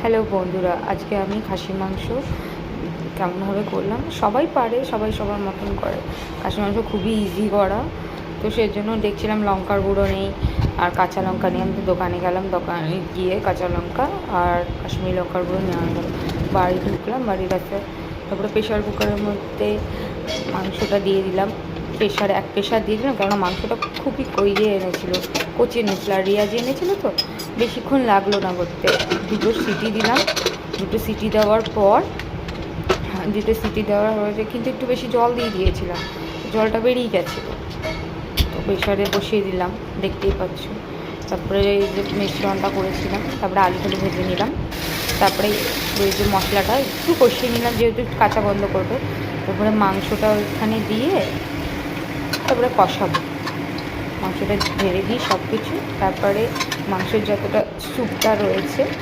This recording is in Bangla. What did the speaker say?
হ্যালো বন্ধুরা, আজকে আমি খাসির মাংস কেমনভাবে করলাম। সবাই পারে, সবাই সবার মতন করে। খাসির মাংস খুবই ইজি করা। তো সেই জন্য দেখছিলাম লঙ্কার গুঁড়ো নেই আর কাঁচা লঙ্কা নিয়ে আমি তো দোকানে গেলাম, দোকানে গিয়ে কাঁচা লঙ্কা আর কাশ্মীরি লঙ্কার গুঁড়ো নেওয়া গেল। বাড়ি ঢুকলাম, বাড়ির কাছে তারপরে প্রেশার কুকারের মধ্যে মাংসটা দিয়ে দিলাম। এক প্রেশার দিয়ে দিলাম, কেননা মাংসটা খুবই এনেছিলো, কচি এনেছিল আর রেয়াজি এনেছিলো, তো বেশিক্ষণ লাগলো না করতে। দুটো সিটি দিলাম। দুটো সিটি দেওয়ার হয়েছে, কিন্তু একটু বেশি জল দিয়ে দিয়েছিলাম, জলটা বেরিয়ে গেছিলো। তো প্রেশারে বসিয়ে দিলাম, দেখতেই পাচ্ছ। তারপরে এই যে মিশ্রণটা করেছিলাম, তারপরে আলুগুলো ভেজে নিলাম। তারপরে ওই যে মশলাটা একটু কষিয়ে নিলাম, যেহেতু একটু কাঁচা গন্ধ করবে। তারপরে মাংসটা ওইখানে দিয়ে তারপরে কষাবো। মাংসটা ঢেলে দিই সব কিছু। তারপরে মাংসের যতটা স্যুপটা রয়েছে